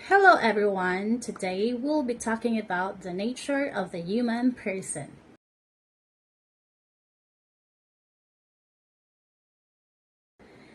Hello everyone, today we'll be talking about the nature of the human person.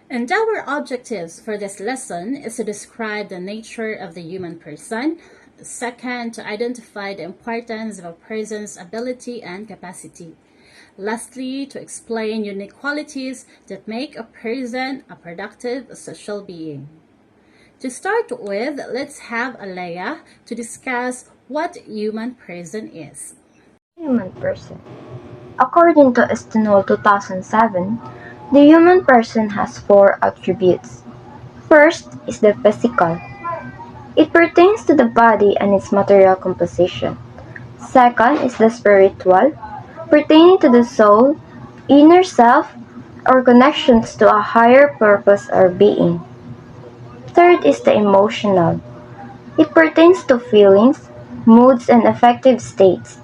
And our objectives for this lesson is to describe the nature of the human person. Second, to identify the importance of a person's ability and capacity. Lastly, to explain unique qualities that make a person a productive social being. To start with, let's have Alea to discuss what human person is. Human person. According to Estinol 2007, the human person has four attributes. First is the physical. It pertains to the body and its material composition. Second is the spiritual, pertaining to the soul, inner self, or connections to a higher purpose or being. Third is the emotional. It pertains to feelings, moods, and affective states.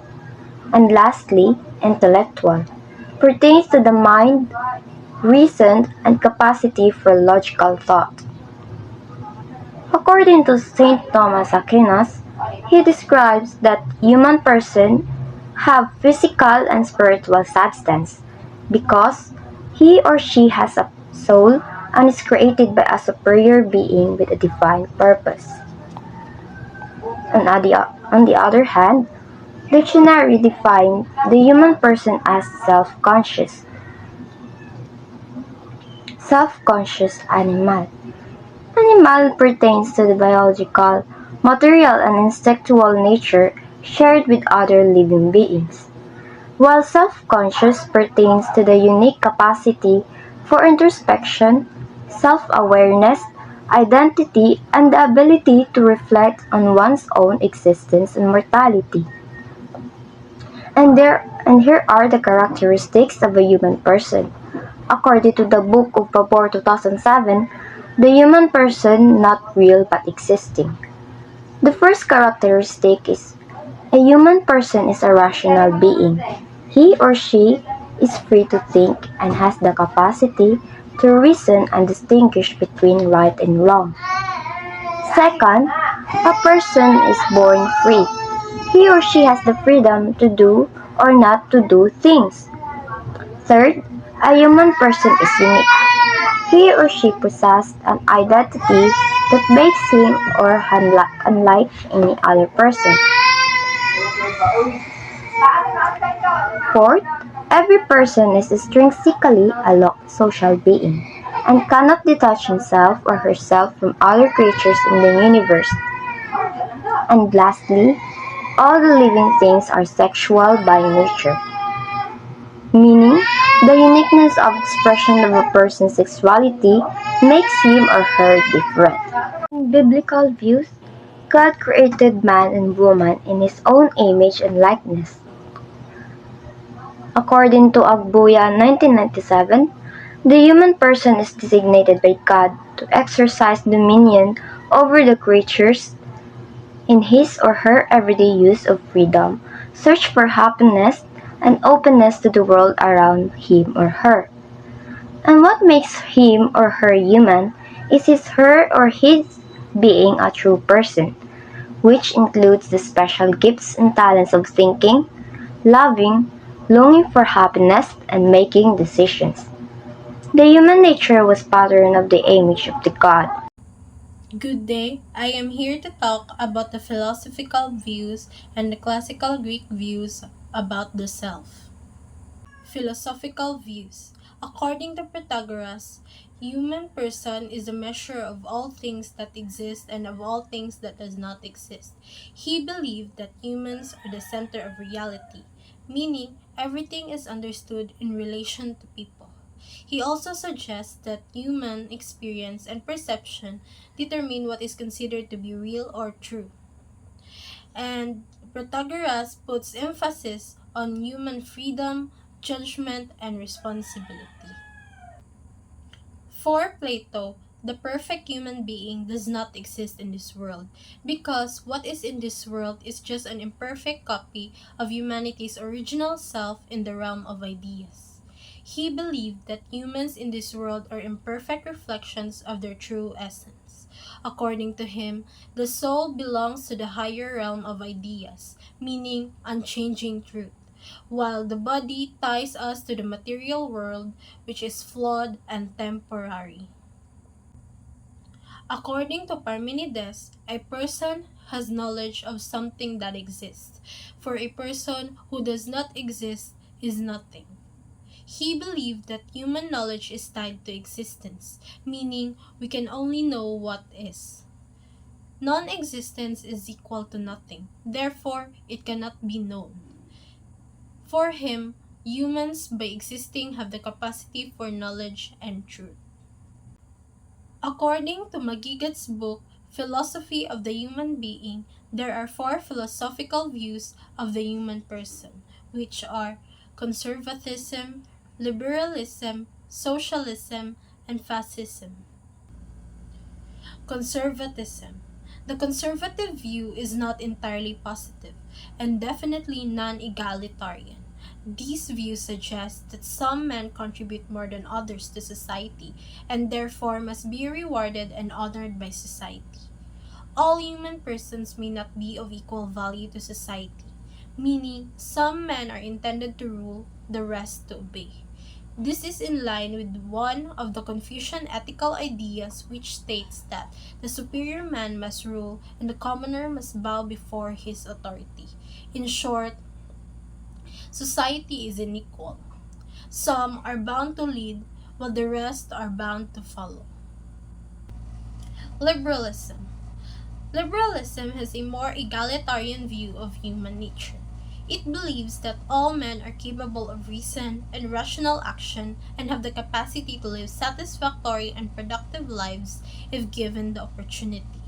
And lastly, intellectual, pertains to the mind, reason, and capacity for logical thought. According to Saint Thomas Aquinas, he describes that human person have physical and spiritual substance because he or she has a soul and is created by a superior being with a divine purpose. On the other hand, dictionary define the human person as self-conscious animal. Animal pertains to the biological, material and instinctual nature shared with other living beings, while self-conscious pertains to the unique capacity for introspection, self-awareness, identity, and the ability to reflect on one's own existence and mortality. And here are the characteristics of a human person. According to the Book of Pabor 2007, the human person not real but existing. The first characteristic is a human person is a rational being. He or she is free to think and has the capacity to reason and distinguish between right and wrong. Second, a person is born free. He or she has the freedom to do or not to do things. Third, a human person is unique. He or she possesses an identity that makes him or her unlike any other person. Fourth, every person is intrinsically a social being and cannot detach himself or herself from other creatures in the universe. And lastly, all the living things are sexual by nature, meaning the uniqueness of expression of a person's sexuality makes him or her different. In biblical views, God created man and woman in his own image and likeness. According to Agbuya 1997, the human person is designated by God to exercise dominion over the creatures in his or her everyday use of freedom, search for happiness, and openness to the world around him or her. And what makes him or her human is his, her, or his being a true person, which includes the special gifts and talents of thinking, loving, longing for happiness, and making decisions. The human nature was patterned of the image of the God. Good day. I am here to talk about the philosophical views and the classical Greek views about the self. Philosophical views. According to Protagoras, human person is a measure of all things that exist and of all things that does not exist. He believed that humans are the center of reality, meaning everything is understood in relation to people. He also suggests that human experience and perception determine what is considered to be real or true. And Protagoras puts emphasis on human freedom, judgment, and responsibility. For Plato, the perfect human being does not exist in this world because what is in this world is just an imperfect copy of humanity's original self in the realm of ideas. He believed that humans in this world are imperfect reflections of their true essence. According to him, the soul belongs to the higher realm of ideas, meaning unchanging truth, while the body ties us to the material world, which is flawed and temporary. According to Parmenides, a person has knowledge of something that exists, for a person who does not exist is nothing. He believed that human knowledge is tied to existence, meaning we can only know what is. Non-existence is equal to nothing, therefore it cannot be known. For him, humans by existing have the capacity for knowledge and truth. According to Magigat's book, Philosophy of the Human Being, there are four philosophical views of the human person, which are conservatism, liberalism, socialism, and fascism. Conservatism. The conservative view is not entirely positive and definitely non-egalitarian. These views suggest that some men contribute more than others to society and therefore must be rewarded and honored by society. All human persons may not be of equal value to society, meaning some men are intended to rule, the rest to obey. This is in line with one of the Confucian ethical ideas, which states that the superior man must rule and the commoner must bow before his authority. In short, society is unequal. Some are bound to lead, while the rest are bound to follow. Liberalism. Liberalism has a more egalitarian view of human nature. It believes that all men are capable of reason and rational action and have the capacity to live satisfactory and productive lives if given the opportunity.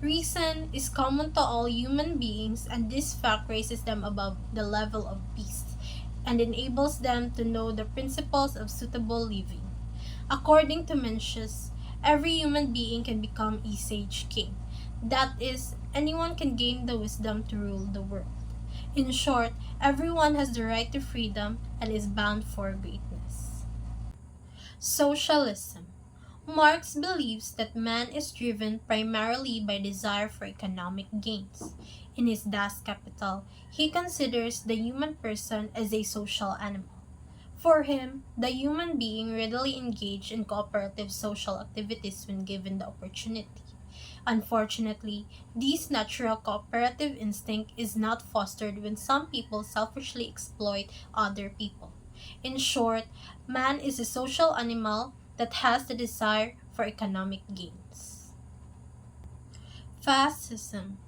Reason is common to all human beings, and this fact raises them above the level of beasts and enables them to know the principles of suitable living. According to Mencius, every human being can become a sage king. That is, anyone can gain the wisdom to rule the world. In short, everyone has the right to freedom and is bound for greatness. Socialism. Marx believes that man is driven primarily by desire for economic gains. In his Das Kapital, he considers the human person as a social animal. For him, the human being readily engaged in cooperative social activities when given the opportunity. Unfortunately, this natural cooperative instinct is not fostered when some people selfishly exploit other people. In short, man is a social animal that has the desire for economic gains. Fascism.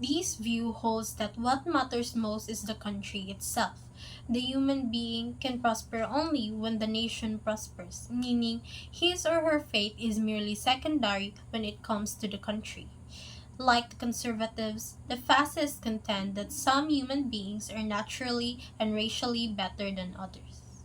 This view holds that what matters most is the country itself. The human being can prosper only when the nation prospers, meaning his or her fate is merely secondary when it comes to the country. Like the conservatives, the fascists contend that some human beings are naturally and racially better than others.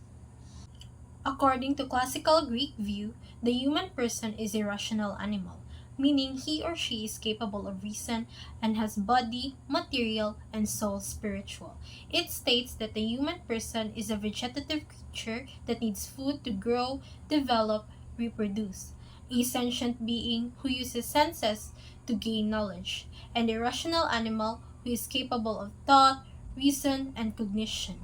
According to classical Greek view, the human person is a rational animal, meaning he or she is capable of reason and has body, material, and soul spiritual. It states that the human person is a vegetative creature that needs food to grow, develop, reproduce, a sentient being who uses senses to gain knowledge, and a rational animal who is capable of thought, reason, and cognition.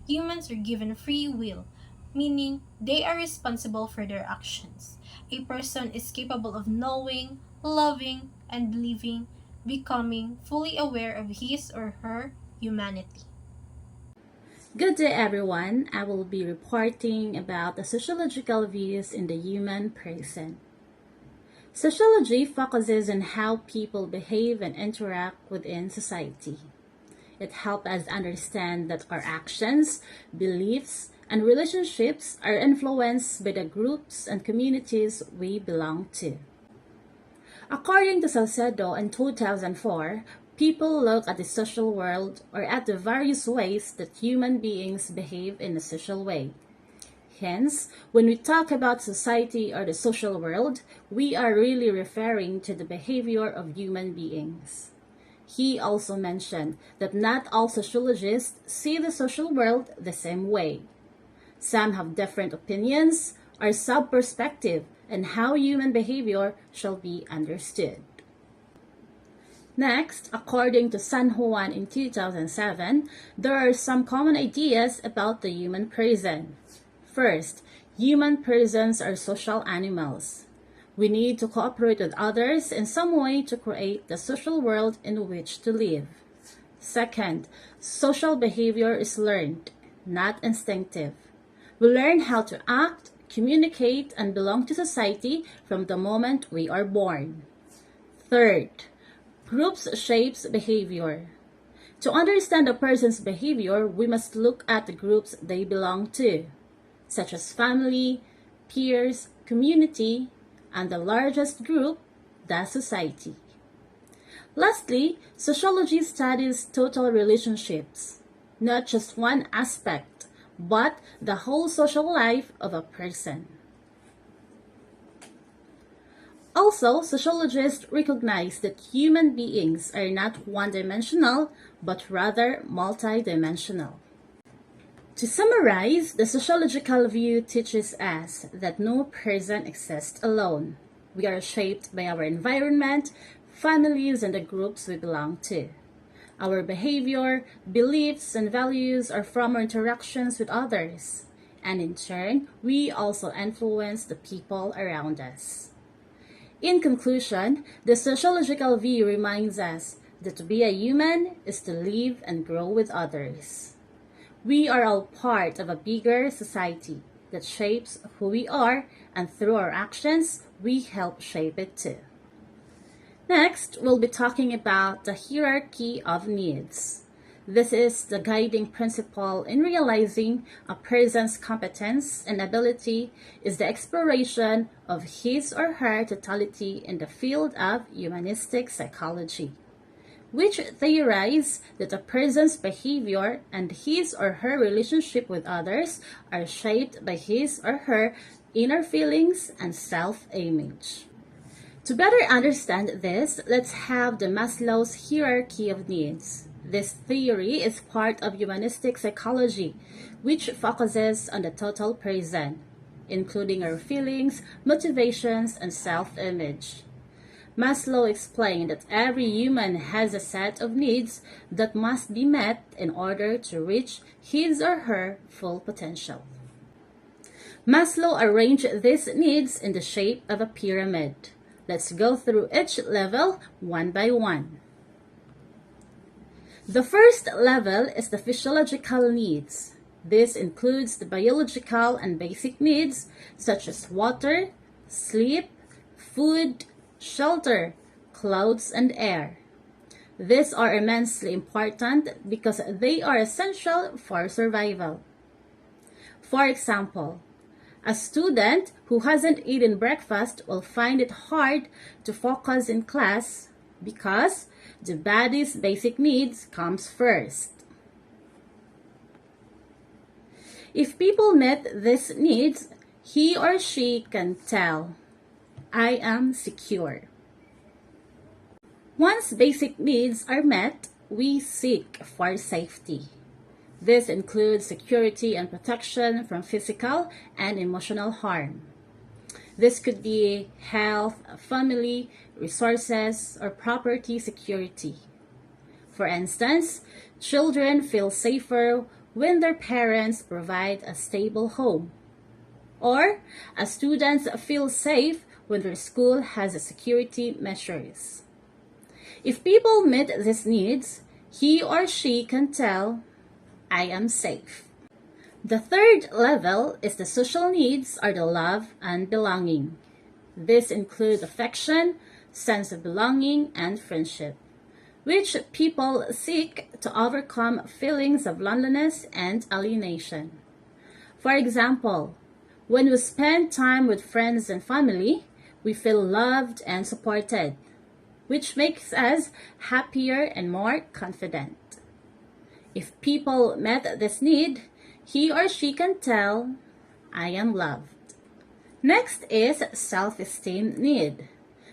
Humans are given free will, meaning they are responsible for their actions. A person is capable of knowing, loving, and believing, becoming fully aware of his or her humanity. Good day, everyone. I will be reporting about the sociological views in the human person. Sociology focuses on how people behave and interact within society. It helps us understand that our actions, beliefs, and relationships are influenced by the groups and communities we belong to. According to Salcedo in 2004, people look at the social world or at the various ways that human beings behave in a social way. Hence, when we talk about society or the social world, we are really referring to the behavior of human beings. He also mentioned that not all sociologists see the social world the same way. Some have different opinions or sub-perspective and how human behavior shall be understood. Next, according to San Juan in 2007, there are some common ideas about the human person. First, human persons are social animals. We need to cooperate with others in some way to create the social world in which to live. Second, social behavior is learned, not instinctive. We learn how to act, communicate, and belong to society from the moment we are born. Third, groups shapes behavior. To understand a person's behavior, we must look at the groups they belong to, such as family, peers, community, and the largest group, the society. Lastly, sociology studies total relationships, not just one aspect, but the whole social life of a person. Also, sociologists recognize that human beings are not one-dimensional, but rather multidimensional. To summarize, the sociological view teaches us that no person exists alone. We are shaped by our environment, families, and the groups we belong to. Our behavior, beliefs, and values are from our interactions with others, and in turn, we also influence the people around us. In conclusion, the sociological view reminds us that to be a human is to live and grow with others. We are all part of a bigger society that shapes who we are, and through our actions, we help shape it too. Next, we'll be talking about the hierarchy of needs. This is the guiding principle in realizing a person's competence and ability is the exploration of his or her totality in the field of humanistic psychology, which theorize that a person's behavior and his or her relationship with others are shaped by his or her inner feelings and self-image. To better understand this, let's have the Maslow's hierarchy of needs. This theory is part of humanistic psychology, which focuses on the total person, including our feelings, motivations, and self-image. Maslow explained that every human has a set of needs that must be met in order to reach his or her full potential. Maslow arranged these needs in the shape of a pyramid. Let's go through each level one by one. The first level is the physiological needs. This includes the biological and basic needs such as water, sleep, food, shelter, clothes, and air. These are immensely important because they are essential for survival. For example, a student who hasn't eaten breakfast will find it hard to focus in class because the body's basic needs comes first. If people meet these needs, he or she can tell, I am secure. Once basic needs are met, we seek for safety. This includes security and protection from physical and emotional harm. This could be health, family, resources, or property security. For instance, children feel safer when their parents provide a stable home. Or, students feel safe when their school has security measures. If people meet these needs, he or she can tell, I am safe. The third level is the social needs or the love and belonging. This includes affection, sense of belonging, and friendship, which people seek to overcome feelings of loneliness and alienation. For example, when we spend time with friends and family, we feel loved and supported, which makes us happier and more confident. If people met this need, he or she can tell, I am loved. Next is self-esteem need.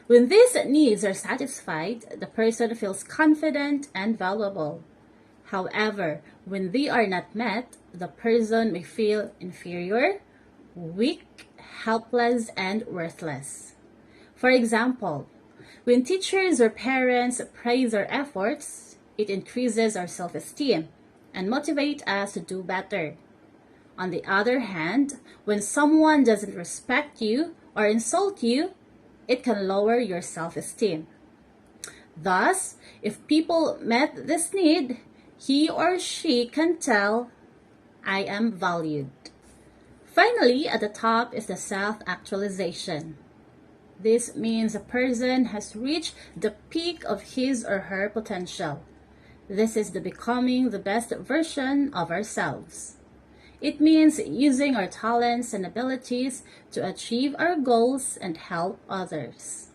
When these needs are satisfied, the person feels confident and valuable. However, when they are not met, the person may feel inferior, weak, helpless and worthless. For example, when teachers or parents praise our efforts, it increases our self-esteem and motivates us to do better. On the other hand, when someone doesn't respect you or insult you, it can lower your self-esteem. Thus, if people met this need, he or she can tell, I am valued. Finally, at the top is the self-actualization. This means a person has reached the peak of his or her potential. This is the becoming the best version of ourselves. It means using our talents and abilities to achieve our goals and help others.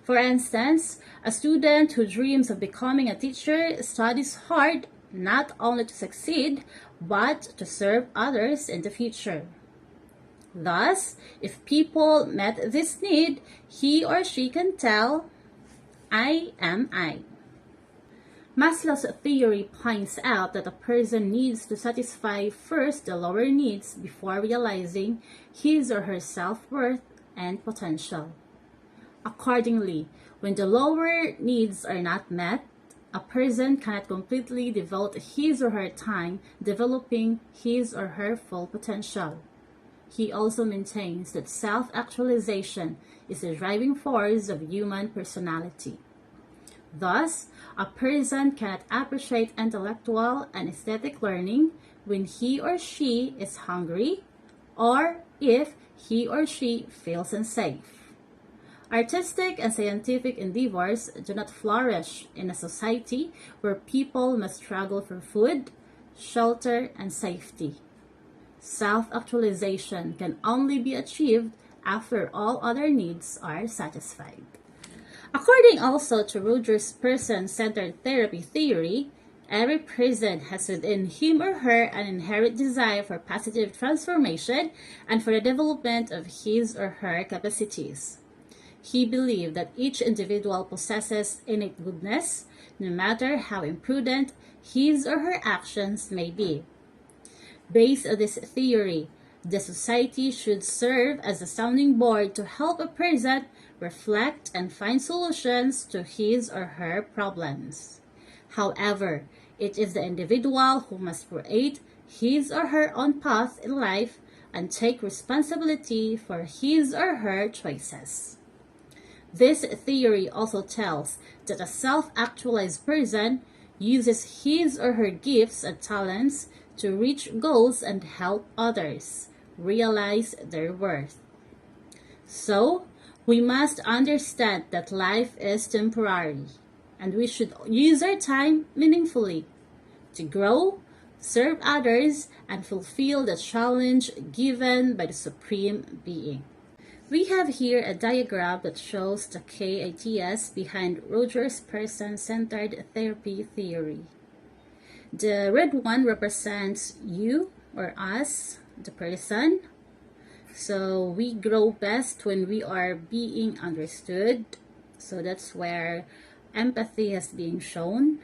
For instance, a student who dreams of becoming a teacher studies hard not only to succeed, but to serve others in the future. Thus, if people met this need, he or she can tell, I am I. Maslow's theory points out that a person needs to satisfy first the lower needs before realizing his or her self-worth and potential. Accordingly, when the lower needs are not met, a person cannot completely devote his or her time developing his or her full potential. He also maintains that self-actualization is the driving force of human personality. Thus, a person cannot appreciate intellectual and aesthetic learning when he or she is hungry or if he or she feels unsafe. Artistic and scientific endeavors do not flourish in a society where people must struggle for food, shelter, and safety. Self-actualization can only be achieved after all other needs are satisfied. According also to Rogers' person-centered therapy theory, every person has within him or her an inherent desire for positive transformation and for the development of his or her capacities. He believed that each individual possesses innate goodness, no matter how imprudent his or her actions may be. Based on this theory, the society should serve as a sounding board to help a person reflect and find solutions to his or her problems. However, it is the individual who must create his or her own path in life and take responsibility for his or her choices. This theory also tells that a self-actualized person uses his or her gifts and talents to reach goals and help others realize their worth. So, we must understand that life is temporary, and we should use our time meaningfully to grow, serve others, and fulfill the challenge given by the Supreme Being. We have here a diagram that shows the key ideas behind Rogers' person-centered therapy theory. The red one represents you or us, the person. So we grow best when we are being understood. So that's where empathy is being shown.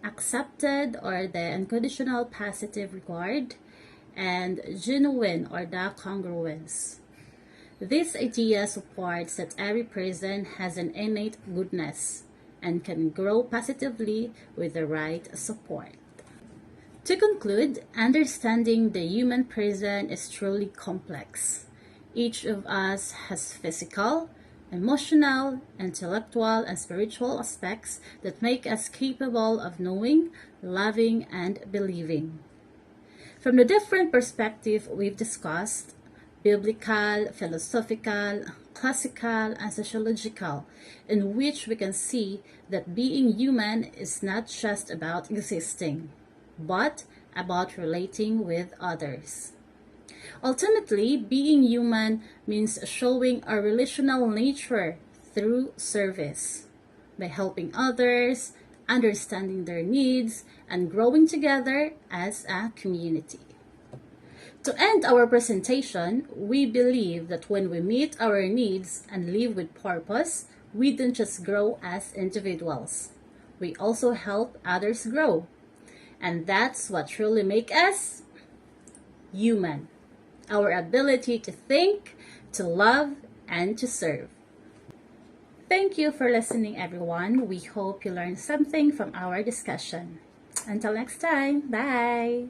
Accepted or the unconditional positive regard. And genuine or the congruence. This idea supports that every person has an innate goodness and can grow positively with the right support. To conclude, understanding the human person is truly complex. Each of us has physical, emotional, intellectual, and spiritual aspects that make us capable of knowing, loving, and believing. From the different perspectives we've discussed, biblical, philosophical, classical, and sociological, in which we can see that being human is not just about existing, but about relating with others. Ultimately, being human means showing a relational nature through service, by helping others, understanding their needs, and growing together as a community. To end our presentation, we believe that when we meet our needs and live with purpose, we don't just grow as individuals. We also help others grow. And that's what truly makes us human. our ability to think, to love, and to serve. Thank you for listening, everyone. We hope you learned something from our discussion. Until next time, bye.